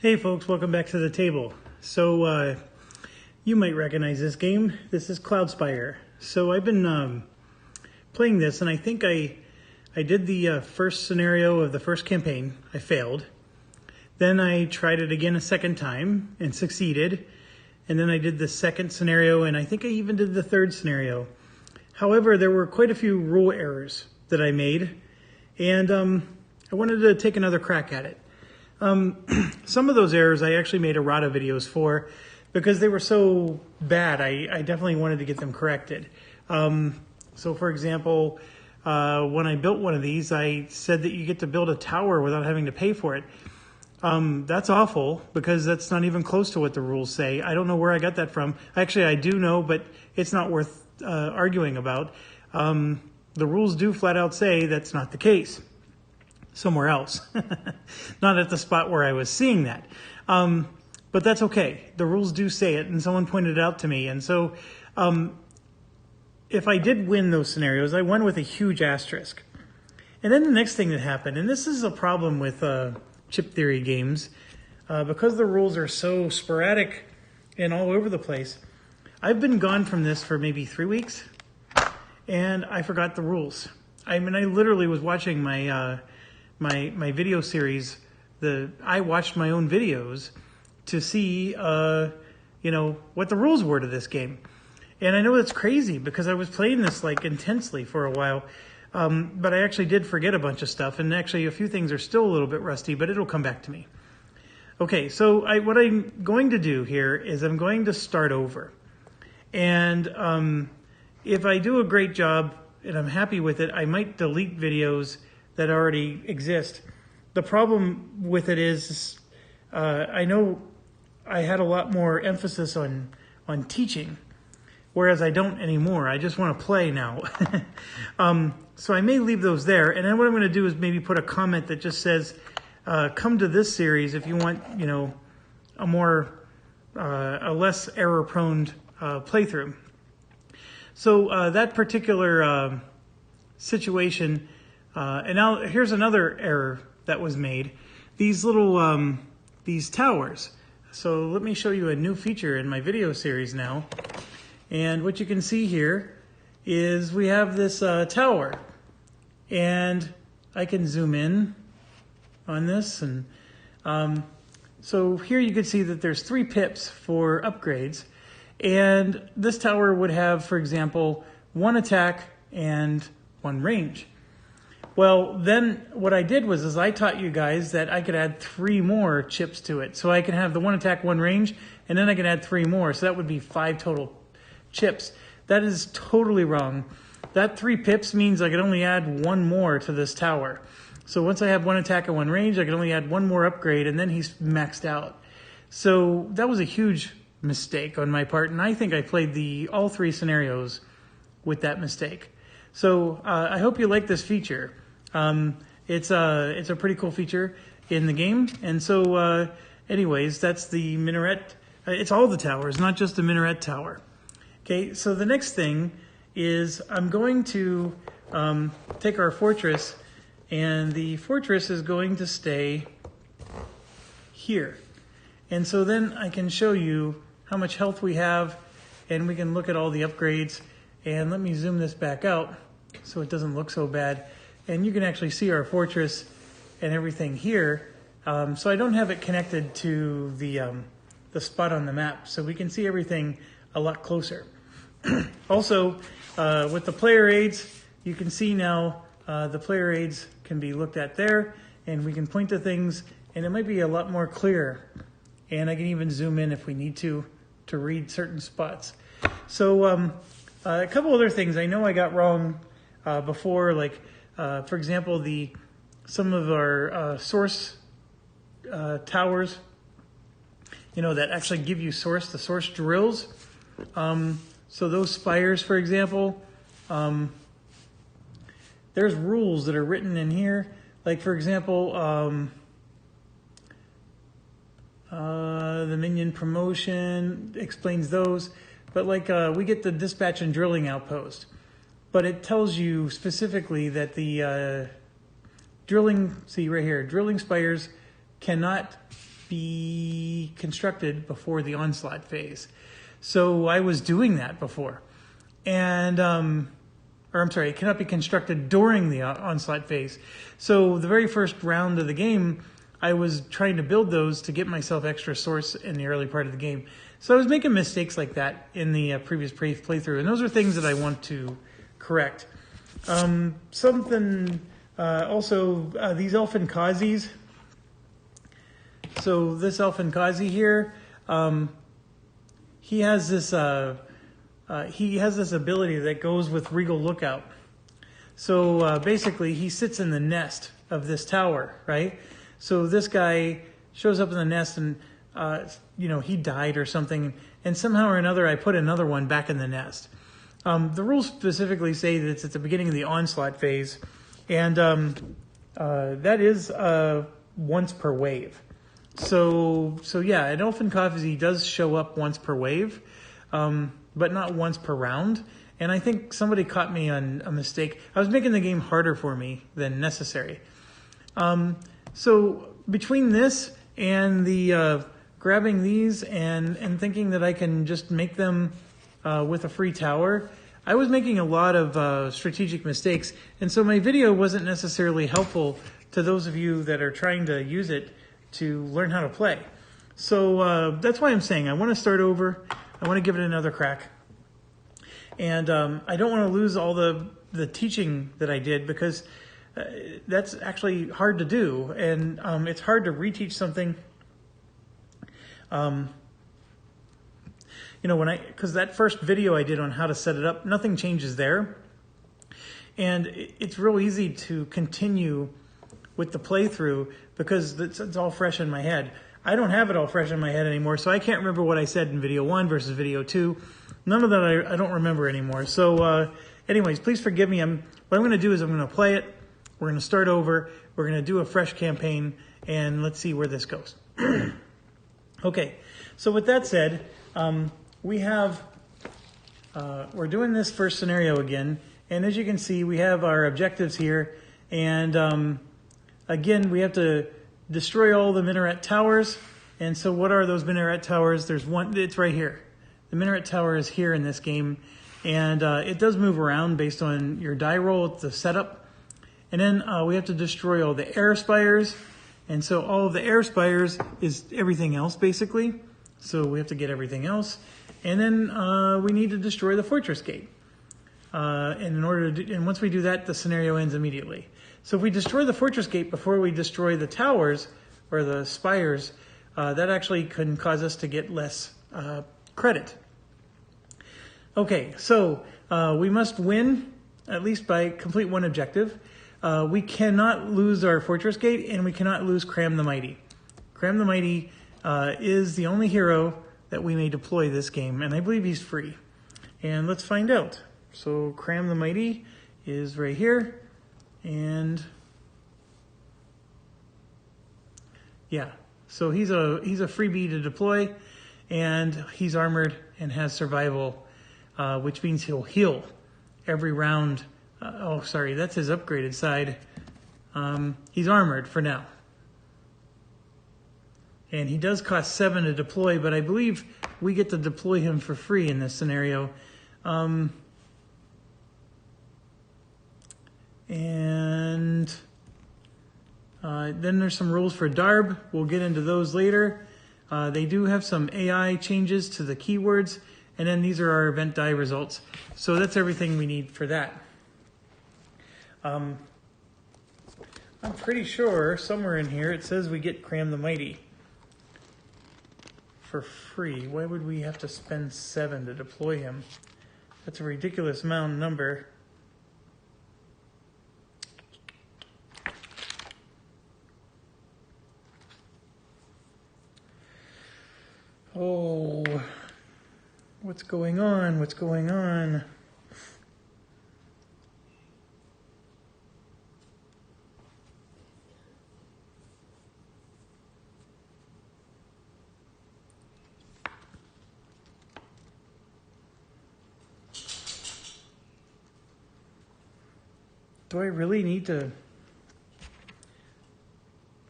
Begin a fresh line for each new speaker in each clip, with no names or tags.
Hey folks, welcome back to the table. So you might recognize this game. This is Cloudspire. So I've been playing this, and I think I did the first scenario of the first campaign. I failed. Then I tried it again a second time and succeeded. And then I did the second scenario, and I think I even did the third scenario. However, there were quite a few rule errors that I made, and I wanted to take another crack at it. Some of those errors I actually made errata videos for because they were so bad. I definitely wanted to get them corrected. So for example, when I built one of these, I said that you get to build a tower without having to pay for it. That's awful because that's not even close to what the rules say. I don't know where I got that from. Actually, I do know, but it's not worth arguing about. The rules do flat out say that's not the case. Somewhere else, not at the spot where I was seeing that. But that's okay. The rules do say it, and someone pointed it out to me. And so if I did win those scenarios, I won with a huge asterisk. And then the next thing that happened, and this is a problem with chip theory games, because the rules are so sporadic and all over the place. I've been gone from this for maybe 3 weeks, and I forgot the rules. I mean, I literally was watching my video series. I watched my own videos to see, what the rules were to this game. And I know that's crazy because I was playing this like intensely for a while. But I actually did forget a bunch of stuff. And actually a few things are still a little bit rusty, but it'll come back to me. Okay, so what I'm going to do here is I'm going to start over. And if I do a great job and I'm happy with it, I might delete videos that already exist. The problem with it is, I know I had a lot more emphasis on teaching, whereas I don't anymore. I just want to play now. So I may leave those there, and then what I'm going to do is maybe put a comment that just says, come to this series if you want, a less error-prone playthrough. So that particular situation. And now here's another error that was made. These little, these towers. So let me show you a new feature in my video series now. And what you can see here is we have this tower. And I can zoom in on this. And so here you can see that there's 3 pips for upgrades. And this tower would have, for example, 1 attack and 1 range. Well, then what I did was I taught you guys that I could add 3 more chips to it. So I can have the 1 attack, 1 range, and then I can add 3 more. So that would be 5 total chips. That is totally wrong. That 3 pips means I could only add 1 more to this tower. So once I have 1 attack and 1 range, I can only add 1 more upgrade, and then he's maxed out. So that was a huge mistake on my part, and I think I played all 3 scenarios with that mistake. So I hope you like this feature. It's a pretty cool feature in the game. And so anyways, that's the minaret. It's all the towers, not just the minaret tower. Okay, so the next thing is I'm going to take our fortress, and the fortress is going to stay here. And so then I can show you how much health we have, and we can look at all the upgrades. And let me zoom this back out so it doesn't look so bad. And you can actually see our fortress and everything here. So I don't have it connected to the spot on the map, so we can see everything a lot closer. Also, with the player aids, you can see now the player aids can be looked at there, and we can point to things, and it might be a lot more clear. And I can even zoom in if we need to read certain spots. So a couple other things I know I got wrong before, like for example, some of our source towers, that actually give you the source drills. So those spires, for example, there's rules that are written in here. Like for example, the minion promotion explains those. But like we get the dispatch and drilling outpost. But it tells you specifically that the drilling spires cannot be constructed before the onslaught phase. So I was doing that before. And, or I'm sorry, it cannot be constructed during the onslaught phase. So the very first round of the game, I was trying to build those to get myself extra source in the early part of the game. So I was making mistakes like that in the previous playthrough, and those are things that I want to correct. These elfin Kazis. So this elfin Kazi here, he has this ability that goes with Regal Lookout. So basically, he sits in the nest of this tower, right? So this guy shows up in the nest, and he died or something, and somehow or another, I put another one back in the nest. The rules specifically say that it's at the beginning of the onslaught phase, and that is once per wave. So yeah, an elfin Kazi does show up once per wave, but not once per round. And I think somebody caught me on a mistake. I was making the game harder for me than necessary. So between this and the grabbing these and thinking that I can just make them with a free tower, I was making a lot of strategic mistakes. And so my video wasn't necessarily helpful to those of you that are trying to use it to learn how to play. So that's why I'm saying I want to start over. I want to give it another crack. And I don't want to lose all the teaching that I did, because that's actually hard to do. And it's hard to reteach something. Because that first video I did on how to set it up, nothing changes there. And it's real easy to continue with the playthrough because it's all fresh in my head. I don't have it all fresh in my head anymore, so I can't remember what I said in video 1 versus video 2. None of that I don't remember anymore. So anyways, please forgive me. What I'm going to do is I'm going to play it. We're going to start over. We're going to do a fresh campaign, and let's see where this goes. Okay, so with that said, we're doing this first scenario again, and as you can see, we have our objectives here, and again, we have to destroy all the minaret towers. And so what are those minaret towers? There's one, it's right here. The minaret tower is here in this game, and it does move around based on your die roll, the setup. And then we have to destroy all the air spires. And so all of the air spires is everything else, basically. So we have to get everything else. And then we need to destroy the fortress gate. And once we do that, the scenario ends immediately. So if we destroy the fortress gate before we destroy the towers or the spires, that actually can cause us to get less credit. Okay, so we must win at least by complete one objective. We cannot lose our fortress gate, and we cannot lose Cram the Mighty. Cram the Mighty is the only hero that we may deploy this game, and I believe he's free. And let's find out. So Cram the Mighty is right here, and yeah, so he's a freebie to deploy, and he's armored and has survival, which means he'll heal every round. Oh, sorry, that's his upgraded side. He's armored for now. And he does cost 7 to deploy, but I believe we get to deploy him for free in this scenario. Then there's some rules for Darb. We'll get into those later. They do have some AI changes to the keywords, and then these are our event die results. So that's everything we need for that. I'm pretty sure somewhere in here it says we get Cram the Mighty for free. Why would we have to spend 7 to deploy him? That's a ridiculous amount of number. Oh, what's going on? What's going on? Do I really need to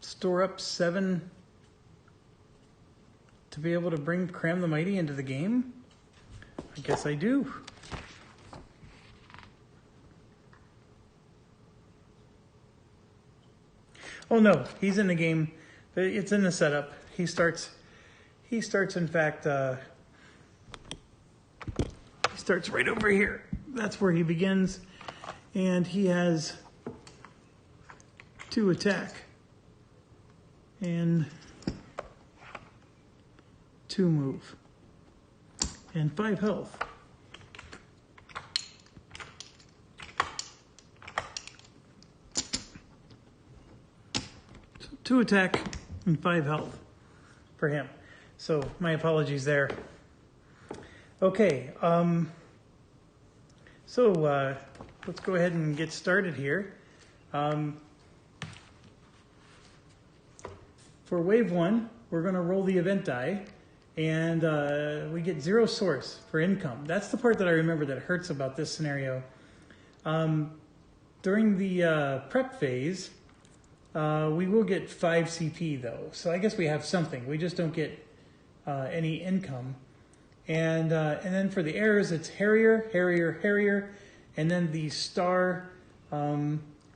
store up 7 to be able to bring Cram the Mighty into the game? I guess I do. Oh no, he's in the game. It's in the setup. He starts in fact, he starts right over here. That's where he begins. And he has 2 attack. And 2 move. And 5 health. 2 attack and 5 health for him. So my apologies there. Okay, let's go ahead and get started here. For wave 1, we're going to roll the event die, and we get 0 source for income. That's the part that I remember that hurts about this scenario. During the prep phase, we will get 5 CP though, so I guess we have something. We just don't get any income. And then for the errors, it's Harrier, Harrier, Harrier, and then the star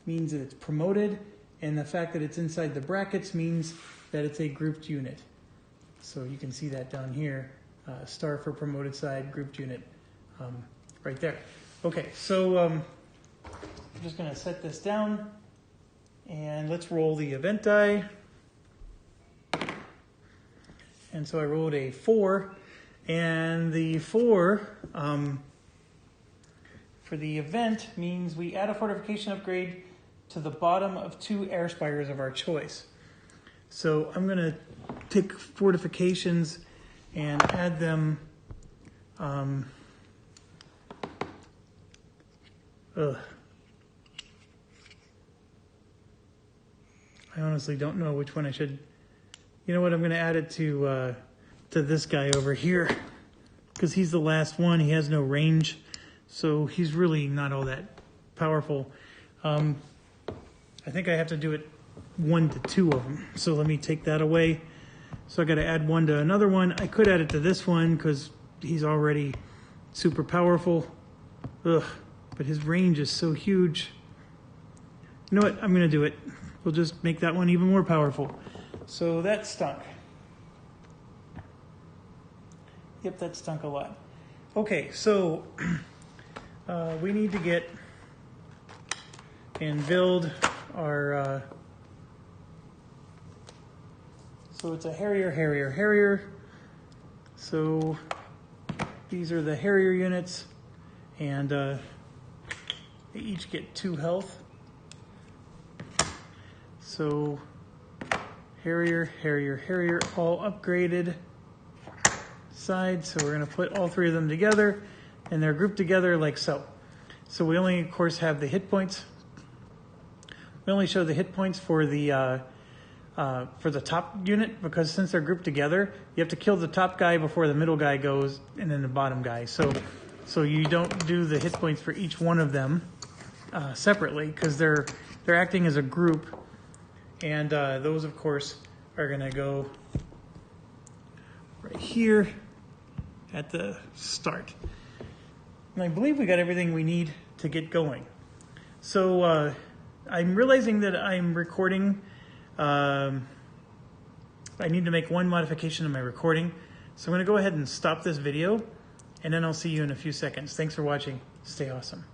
means that it's promoted, and the fact that it's inside the brackets means that it's a grouped unit. So you can see that down here, star for promoted side, grouped unit, right there. Okay, so I'm just going to set this down. And let's roll the event die. And so I rolled a 4. And the 4 for the event means we add a fortification upgrade to the bottom of 2 air spires of our choice. So I'm going to pick fortifications and add them. I honestly don't know which one I should. You know what? I'm going to add it to this guy over here because he's the last one. He has no range, so he's really not all that powerful. I think I have to do it 1 to 2 of them. So let me take that away. So I got to add 1 to another one. I could add it to this one because he's already super powerful. But his range is so huge. You know what? I'm going to do it. We'll just make that one even more powerful. So that stunk. Yep, that stunk a lot. Okay, so we need to get and build our... so it's a Harrier, Harrier, Harrier. So these are the Harrier units, and they each get 2 health. So Harrier, Harrier, Harrier, all upgraded side. So we're going to put all 3 of them together, and they're grouped together like so. So we only, of course, have the hit points. We only show the hit points for the top unit, because since they're grouped together, you have to kill the top guy before the middle guy goes, and then the bottom guy. So you don't do the hit points for each one of them separately, because they're acting as a group. And those, of course, are going to go right here at the start. And I believe we got everything we need to get going. So I'm realizing that I'm recording. I need to make 1 modification in my recording. So I'm going to go ahead and stop this video, and then I'll see you in a few seconds. Thanks for watching. Stay awesome.